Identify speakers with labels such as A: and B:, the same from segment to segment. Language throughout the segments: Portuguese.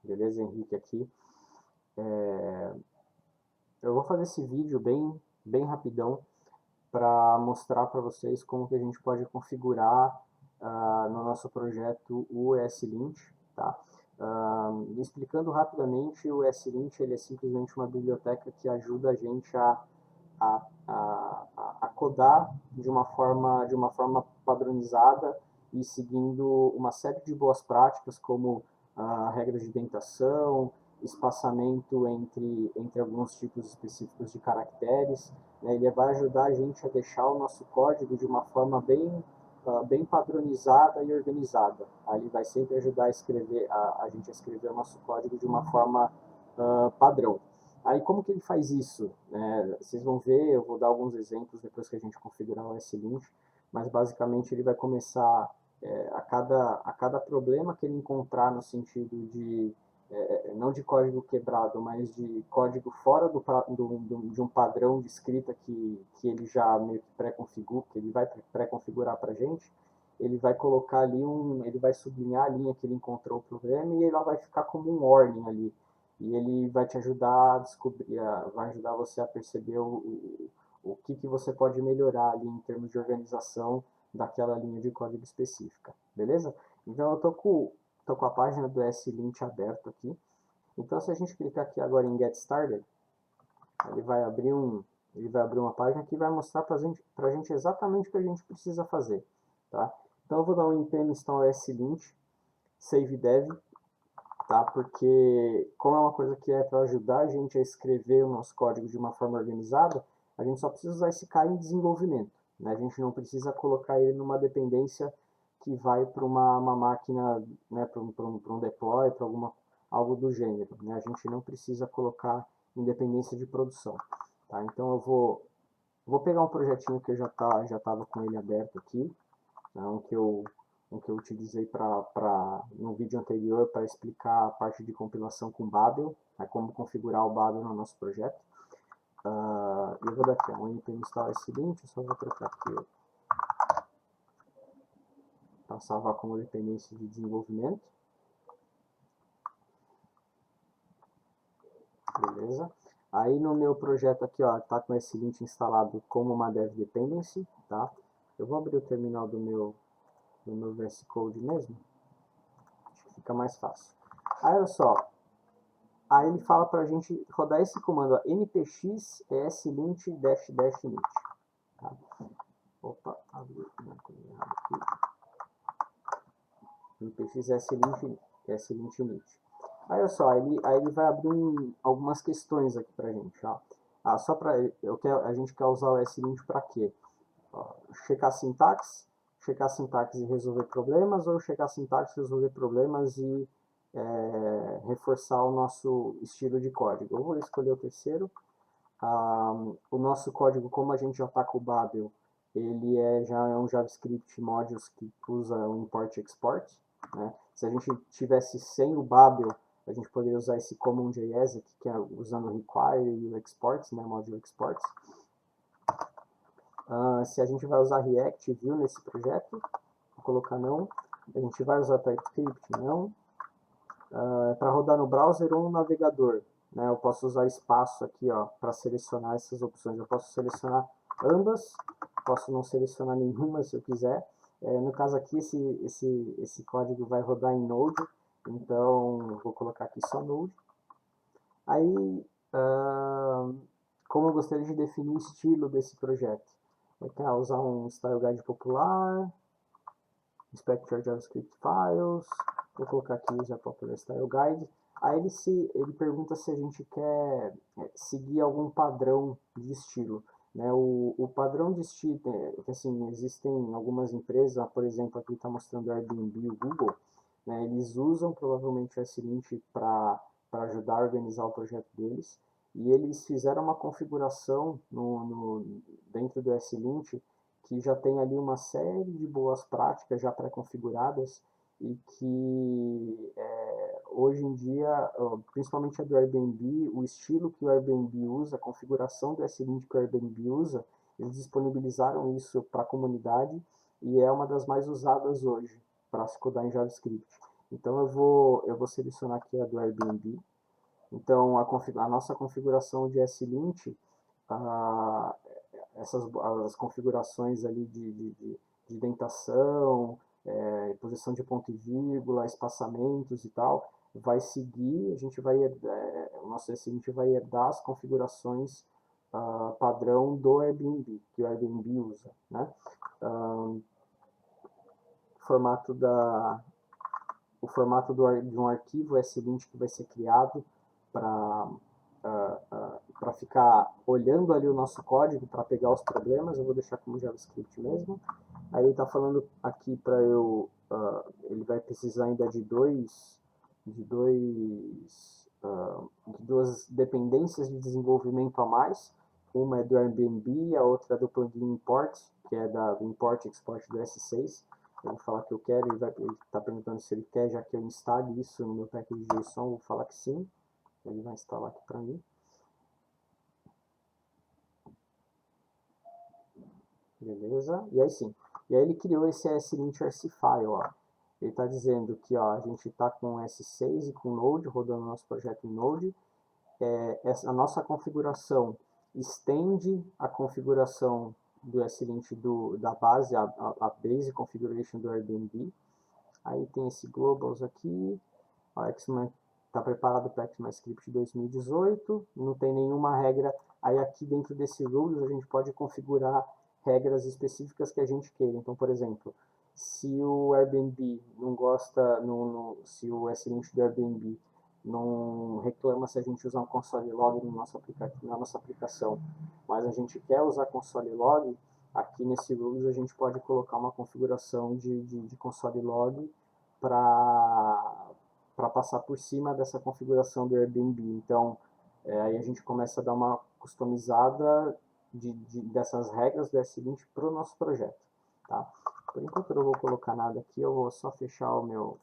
A: beleza? Henrique aqui. Eu vou fazer esse vídeo bem rapidão para mostrar para vocês como que a gente pode configurar no nosso projeto o ESLint, tá? Explicando rapidamente, o ESLint ele é simplesmente uma biblioteca que ajuda a gente a codar de uma forma padronizada e seguindo uma série de boas práticas, como regras de indentação, espaçamento entre alguns tipos específicos de caracteres, né? Ele vai ajudar a gente a deixar o nosso código de uma forma bem padronizada e organizada. Aí ele vai sempre ajudar a gente a escrever o nosso código de uma forma padrão. Aí como que ele faz isso? Vocês vão ver, eu vou dar alguns exemplos depois que a gente configurar o ESLint, mas basicamente ele vai começar a cada problema que ele encontrar no sentido de não de código quebrado, mas de código fora de um padrão de escrita que ele já meio que pré-configura, que ele vai pré-configurar para a gente, ele vai colocar ali ele vai sublinhar a linha que ele encontrou o problema e ela vai ficar como um warning ali. E ele vai te ajudar a descobrir, vai ajudar você a perceber o que você pode melhorar ali em termos de organização daquela linha de código específica, beleza? Então eu tô com a página do ESLint aberta aqui. Então se a gente clicar aqui agora em Get Started, ele vai abrir uma página que vai mostrar pra gente exatamente o que a gente precisa fazer, tá? Então eu vou dar um npm install ESLint, save dev, tá? Porque como é uma coisa que é para ajudar a gente a escrever o nosso código de uma forma organizada, a gente só precisa usar esse cara em desenvolvimento, né? A gente não precisa colocar ele numa dependência que vai para uma máquina, né, para um deploy, para algo do gênero, né? A gente não precisa colocar independência de produção, tá? Então eu vou pegar um projetinho que eu já estava com ele aberto aqui, né, um que eu utilizei no vídeo anterior para explicar a parte de compilação com Babel, né, como configurar o Babel no nosso projeto. Eu vou dar aqui um npm install ESLint, eu só vou trocar aqui para salvar como dependência de desenvolvimento. Beleza? Aí no meu projeto aqui, ó, tá com esse lint instalado como uma dev dependency, tá? Eu vou abrir o terminal do meu VS Code mesmo, acho que fica mais fácil. Aí olha só, aí ele fala pra gente rodar esse comando, ó, npx eslint -init. Tá? Opa, abri uma coisa errada aqui. npx eslint init. Aí olha só, aí ele vai abrir algumas questões aqui pra gente, ó. Só para a gente quer usar o ESLint para quê? Checar sintaxe e resolver problemas, ou checar sintaxe, resolver problemas e reforçar o nosso estilo de código. Eu vou escolher o terceiro. O nosso código, como a gente já está com o Babel, ele já é um JavaScript modules que usa o import e export, né? Se a gente tivesse sem o Babel, a gente poderia usar esse common.js aqui, que é usando o require e o exports, né, module exports. Se a gente vai usar React e Vue nesse projeto, vou colocar não. A gente vai usar TypeScript, não. Para rodar no browser ou no navegador, né, eu posso usar espaço aqui para selecionar essas opções. Eu posso selecionar ambas, posso não selecionar nenhuma se eu quiser. No caso aqui, esse código vai rodar em Node, então vou colocar aqui só Node. Aí, como eu gostaria de definir o estilo desse projeto? Eu quero usar um style guide popular, inspect your JavaScript files, vou colocar aqui já popular style guide. Aí ele pergunta se a gente quer seguir algum padrão de estilo, né? O padrão de estilo, assim, existem algumas empresas, por exemplo, aqui está mostrando o Airbnb e o Google, né? Eles usam provavelmente o ESLint para ajudar a organizar o projeto deles, e eles fizeram uma configuração dentro do ESLint que já tem ali uma série de boas práticas já pré-configuradas e que hoje em dia, principalmente a do Airbnb, o estilo que o Airbnb usa, a configuração do ESLint que o Airbnb usa, eles disponibilizaram isso para a comunidade e é uma das mais usadas hoje para se codar em JavaScript. Então eu vou selecionar aqui a do Airbnb. Então a nossa configuração de S-Lint, as configurações ali de indentação, posição de ponto e vírgula, espaçamentos e tal, vai seguir, o nosso S-Lint vai herdar as configurações padrão do Airbnb, que o Airbnb usa, né? O formato de um arquivo S-Lint que vai ser criado para ficar olhando ali o nosso código para pegar os problemas. Eu vou deixar como JavaScript mesmo. Aí ele está falando aqui para ele vai precisar ainda de duas dependências de desenvolvimento a mais. Uma é do Airbnb, a outra é do plugin import, que é do import e export do S6. Eu vou falar que eu quero, ele está perguntando se ele quer, já que eu instale isso no meu package de JSON, eu vou falar que sim. Ele vai instalar aqui para mim. Beleza? E aí sim. E aí ele criou esse S-Lint RC file, ó. Ele está dizendo que ó, a gente está com S6 e com Node, rodando o nosso projeto em Node. A nossa configuração estende a configuração do S-Lint da base, a base configuration do Airbnb. Aí tem esse globals aqui, está preparado para ECMAScript 2018, não tem nenhuma regra. Aí aqui dentro desse rules a gente pode configurar regras específicas que a gente queira. Então, por exemplo, se o Airbnb não gosta, se o S-Lint do Airbnb não reclama se a gente usar um console log na nossa aplicação, mas a gente quer usar console log, aqui nesse rules a gente pode colocar uma configuração de console log para passar por cima dessa configuração do Airbnb. Então, aí a gente começa a dar uma customizada dessas regras do S-Lint para o nosso projeto. Tá? Por enquanto eu não vou colocar nada aqui, eu vou só fechar o meu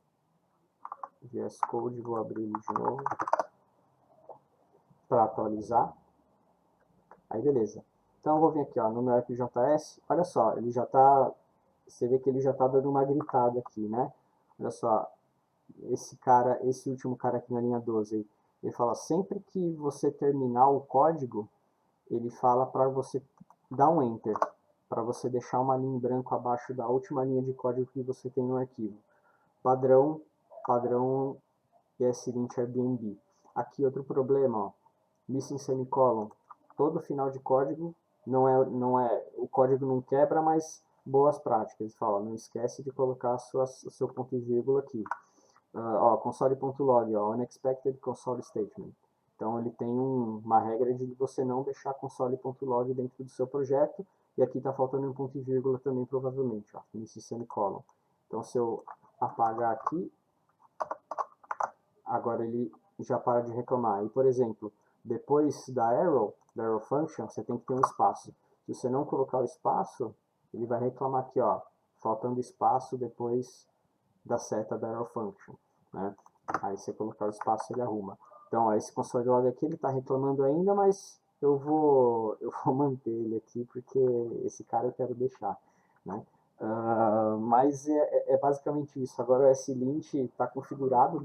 A: VS Code, vou abrir ele de novo para atualizar. Aí beleza. Então eu vou vir aqui ó, no meu AppJS, olha só, ele já está, você vê que ele já está dando uma gritada aqui, né? Olha só, esse último cara aqui na linha 12, ele fala, sempre que você terminar o código, ele fala para você dar um Enter, para você deixar uma linha em branco abaixo da última linha de código que você tem no arquivo. Padrão S-Lint Airbnb. Aqui outro problema, ó, missing semicolon. Todo final de código o código não quebra, mas boas práticas. Ele fala, não esquece de colocar o seu ponto e vírgula aqui. Console.log, unexpected console statement. Então ele tem uma regra de você não deixar console.log dentro do seu projeto, e aqui está faltando um ponto e vírgula também provavelmente, ó, nesse semicolon. Então se eu apagar aqui, agora ele já para de reclamar. E por exemplo, depois da arrow function, você tem que ter um espaço. Se você não colocar o espaço, ele vai reclamar aqui, ó, faltando espaço depois da seta da arrow function, né? Aí você colocar o espaço, ele arruma. Então, ó, esse console log aqui, ele está reclamando ainda, mas eu vou manter ele aqui, porque esse cara eu quero deixar, né? Mas é basicamente isso. Agora o S-Lint está configurado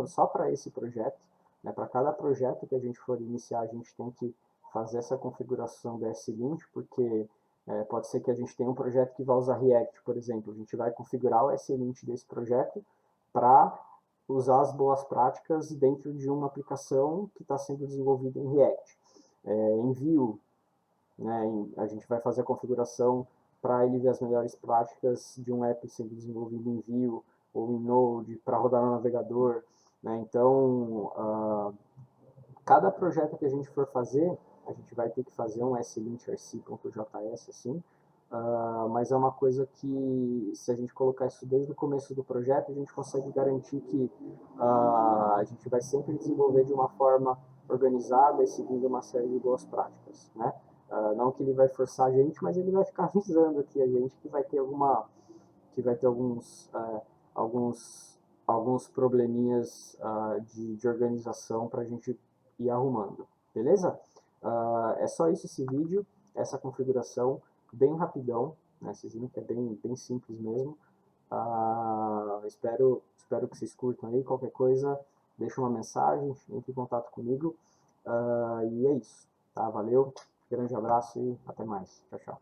A: só para esse projeto, né? Para cada projeto que a gente for iniciar, a gente tem que fazer essa configuração do S-Lint, porque pode ser que a gente tenha um projeto que vai usar React, por exemplo. A gente vai configurar o S-Lint desse projeto para usar as boas práticas dentro de uma aplicação que está sendo desenvolvida em React. Em Vue, né, a gente vai fazer a configuração para ele ver as melhores práticas de um app sendo desenvolvido em Vue ou em Node para rodar no navegador, né? Então, cada projeto que a gente for fazer, a gente vai ter que fazer um slint.rc.js assim, mas é uma coisa que, se a gente colocar isso desde o começo do projeto, a gente consegue garantir que a gente vai sempre desenvolver de uma forma organizada e seguindo uma série de boas práticas, né? Não que ele vai forçar a gente, mas ele vai ficar avisando aqui a gente que vai ter alguns probleminhas de organização para a gente ir arrumando, beleza? É só isso esse vídeo, essa configuração bem rapidão, né? Vocês viram que é bem simples mesmo. Espero que vocês curtam aí. Qualquer coisa, deixa uma mensagem, entre em contato comigo. E é isso. Tá? Valeu, grande abraço e até mais. Tchau, tchau.